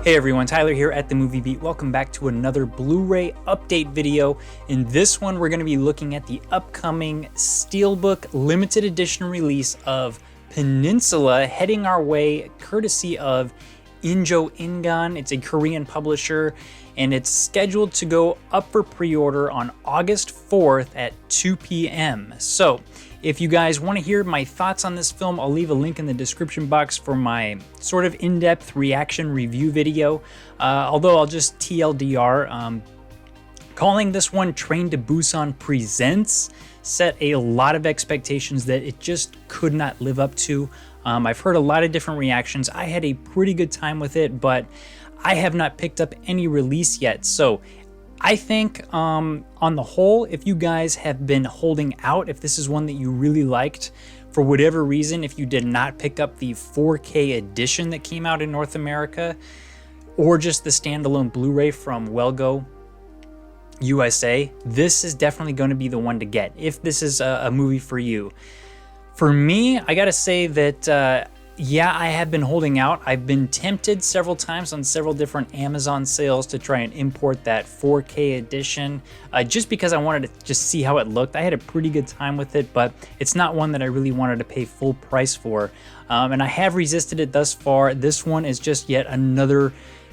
Hey everyone, Tyler here at The Movie Beat. Welcome back to another Blu-ray update video. In this one, we're going to be looking at the upcoming Steelbook limited edition release of Peninsula, heading our way courtesy of Injoingan. It's a Korean publisher, and it's scheduled to go up for pre-order on August 4th at 2 p.m. So, if you guys want to hear my thoughts on this film, I'll leave a link in the description box for my sort of in-depth reaction review video. Although I'll just TLDR, calling this one Train to Busan Presents set a lot of expectations that it just could not live up to. I've heard a lot of different reactions. I had a pretty good time with it, but I have not picked up any release yet. So I think on the whole, if you guys have been holding out, if this is one that you really liked, for whatever reason, if you did not pick up the 4K edition that came out in North America, or just the standalone Blu-ray from Wellgo USA, this is definitely going to be the one to get, if this is a movie for you. For me, I gotta say that yeah, I have been holding out. I've been tempted several times on several different Amazon sales to try and import that 4K edition, just because I wanted to just see how it looked. I had a pretty good time with it, but it's not one that I really wanted to pay full price for. And I have resisted it thus far. This one is just yet another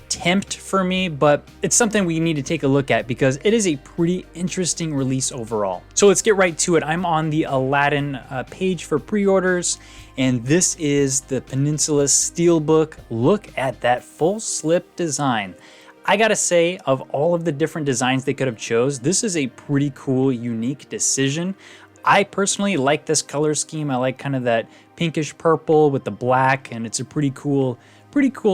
tempt for me, but it's something we need to take a look at because it is a pretty interesting release overall. So let's get right to it. I'm on the Aladdin page for pre-orders, and this is the Peninsula Steelbook. Look at that full slip design. I gotta say, of all of the different designs they could have chose, this is a pretty cool, unique decision. I personally like this color scheme. I like kind of that pinkish purple with the black, and it's a pretty cool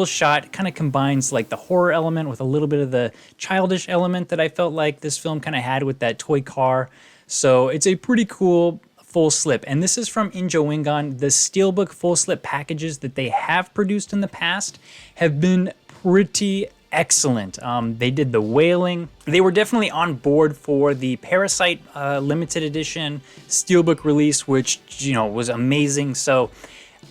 shot. It kind of combines like the horror element with a little bit of the childish element that I felt like this film kind of had with that toy car. So it's a pretty cool full slip. And this is from Injoingan. The Steelbook full slip packages that they have produced in the past have been pretty excellent. They did The Wailing. They were definitely on board for the Parasite limited edition Steelbook release, which, you know, was amazing. So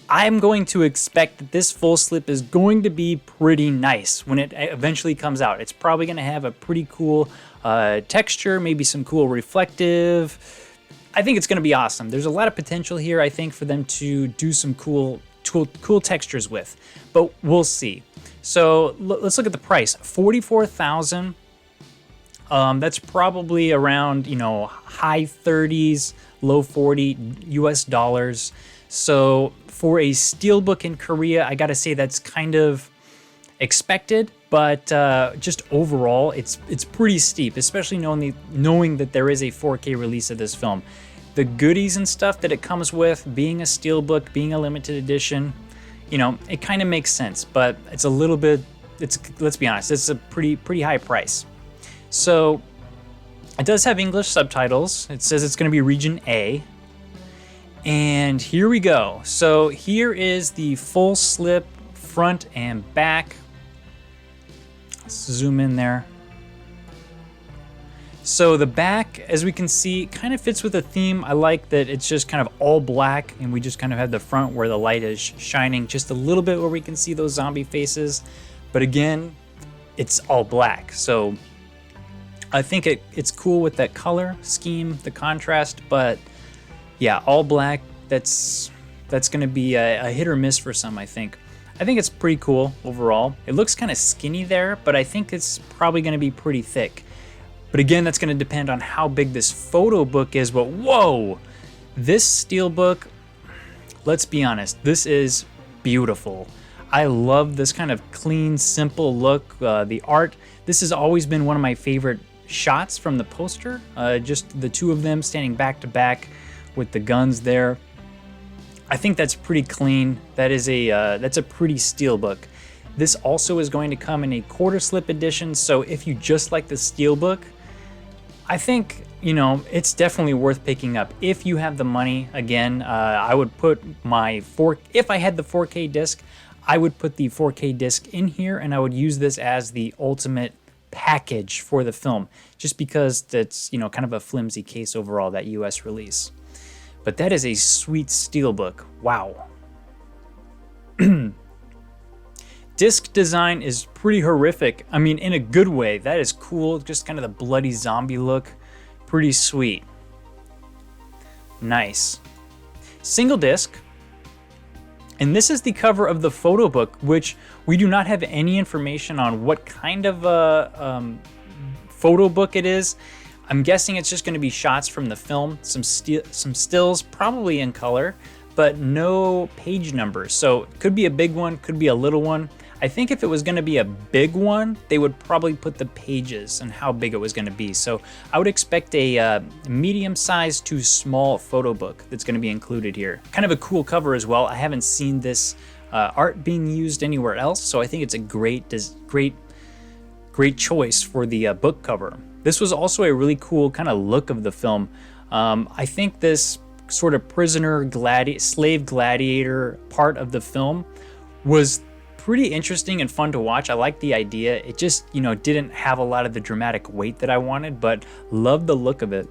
I'm going to expect that this full slip is going to be pretty nice when it eventually comes out. It's probably going to have a pretty cool texture, maybe some cool reflective. I think it's going to be awesome. There's a lot of potential here, I think, for them to do some cool textures with, but we'll see. So let's look at the price. $44,000. That's probably around, you know, high 30s, low 40 US dollars. So for a Steelbook in Korea, I gotta say that's kind of expected, but just overall, it's pretty steep, especially knowing that there is a 4K release of this film. The goodies and stuff that it comes with, being a Steelbook, being a limited edition, you know, it kind of makes sense, but it's a little bit, let's be honest, it's a pretty high price. So it does have English subtitles. It says it's gonna be region A. And here we go. So here is the full slip front and back. Let's zoom in there. So the back, as we can see, kind of fits with the theme. I like that it's just kind of all black, and we just kind of have the front where the light is shining just a little bit where we can see those zombie faces. But again, it's all black. So I think it's cool with that color scheme, the contrast, but yeah, all black, that's going to be a hit or miss for some, I think. I think it's pretty cool overall. It looks kind of skinny there, but I think it's probably going to be pretty thick. But again, that's going to depend on how big this photo book is. But whoa, this Steelbook, let's be honest, this is beautiful. I love this kind of clean, simple look. The art, this has always been one of my favorite shots from the poster. Just the two of them standing back to back with the guns there. I think that's pretty clean. That's a pretty Steelbook. This also is going to come in a quarter slip edition, so if you just like the Steelbook, I think, you know, it's definitely worth picking up. If you have the money, again, I would put if I had the 4K disc, I would put the 4K disc in here, and I would use this as the ultimate package for the film, just because that's, you know, kind of a flimsy case overall, that US release. But that is a sweet Steelbook. Wow. disc design is pretty horrific. I mean, in a good way. That is cool. Just kind of the bloody zombie look. Pretty sweet. Nice. Single disc. And this is the cover of the photo book, which we do not have any information on what kind of a photo book it is. I'm guessing it's just going to be shots from the film, some stills, probably in color, but no page numbers. So it could be a big one, could be a little one. I think if it was going to be a big one, they would probably put the pages and how big it was going to be. So I would expect a medium-sized to small photo book that's going to be included here. Kind of a cool cover as well. I haven't seen this art being used anywhere else, so I think it's a great choice for the book cover. This was also a really cool kind of look of the film. I think this sort of prisoner slave gladiator part of the film was pretty interesting and fun to watch. I like the idea. It just, didn't have a lot of the dramatic weight that I wanted, but loved the look of it.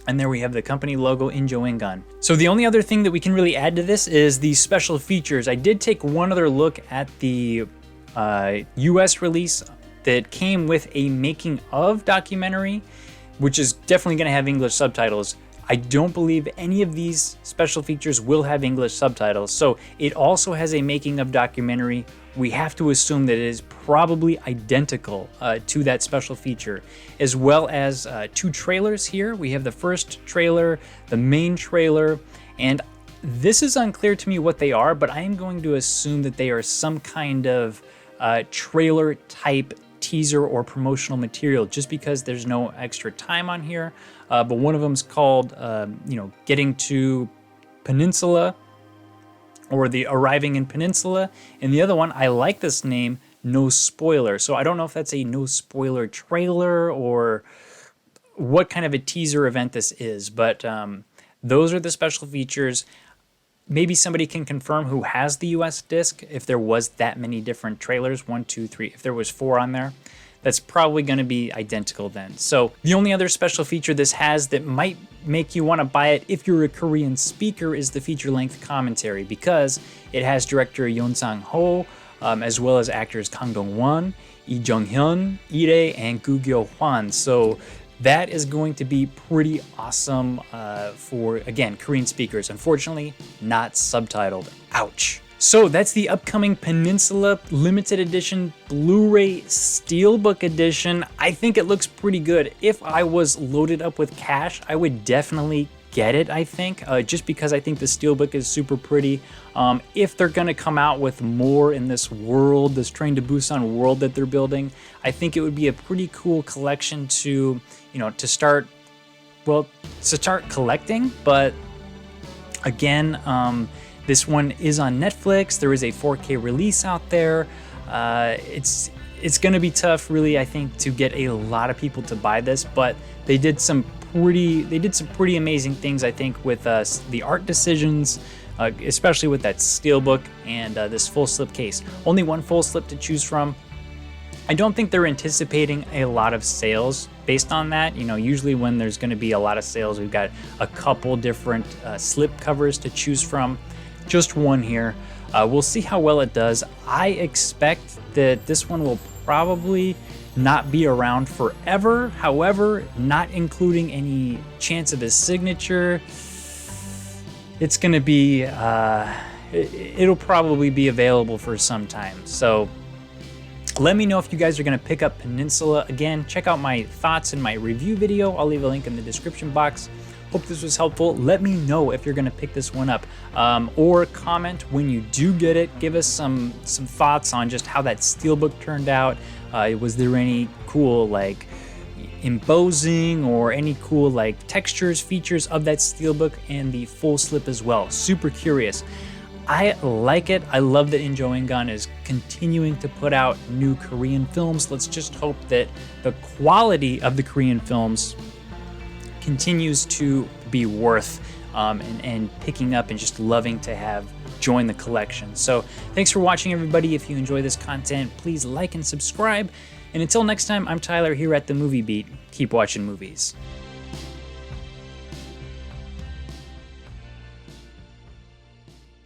And there we have the company logo, Injoingan. So the only other thing that we can really add to this is the special features. I did take one other look at the US release that came with a making of documentary, which is definitely going to have English subtitles. I don't believe any of these special features will have English subtitles, so it also has a making of documentary. We have to assume that it is probably identical to that special feature, as well as 2 trailers here. We have the first trailer, the main trailer, and this is unclear to me what they are, but I am going to assume that they are some kind of trailer type teaser or promotional material, just because there's no extra time on here. But one of them is called, Getting to Peninsula, or the Arriving in Peninsula. And the other one, I like this name, No Spoiler. So I don't know if that's a no spoiler trailer or what kind of a teaser event this is, but those are the special features. Maybe somebody can confirm who has the US disc, if there was that many different trailers, 1, 2, 3, if there was 4 on there. That's probably going to be identical then. So the only other special feature this has that might make you want to buy it if you're a Korean speaker is the feature-length commentary, because it has director Yeon Sang-ho, as well as actors Kang Dong-won, Lee Jung-hyun, Lee, and Koo Kyo-hwan. So that is going to be pretty awesome for, again, Korean speakers. Unfortunately, not subtitled. Ouch. So that's the upcoming Peninsula limited edition Blu-ray Steelbook edition. I think it looks pretty good. If I was loaded up with cash, I would definitely get it, I think, just because I think the Steelbook is super pretty. If they're gonna come out with more in this world, this Train to Busan world that they're building, I think it would be a pretty cool collection to, to start collecting. But again, this one is on Netflix. There is a 4K release out there. It's going to be tough, really, I think, to get a lot of people to buy this. But they did some pretty amazing things, I think, with the art decisions, especially with that Steelbook and this full slip case. Only one full slip to choose from. I don't think they're anticipating a lot of sales based on that. Usually when there's going to be a lot of sales, we've got a couple different slip covers to choose from. Just one here. We'll see how well it does. I expect that this one will probably not be around forever. However, not including any chance of a signature, it's going to be, it'll probably be available for some time. So let me know if you guys are going to pick up Peninsula. Again, check out my thoughts in my review video. I'll leave a link in the description box. Hope this was helpful. Let me know if you're going to pick this one up, or comment when you do get it. Give us some thoughts on just how that Steelbook turned out. Was there any cool embossing or any cool textures, features of that Steelbook and the full slip as well? Super curious. I like it. I love that Injoingan is continuing to put out new Korean films. Let's just hope that the quality of the Korean films continues to be worth and picking up and just loving to have join the collection. So thanks for watching, everybody. If you enjoy this content, please like and subscribe. And until next time, I'm Tyler here at The Movie Beat. Keep watching movies.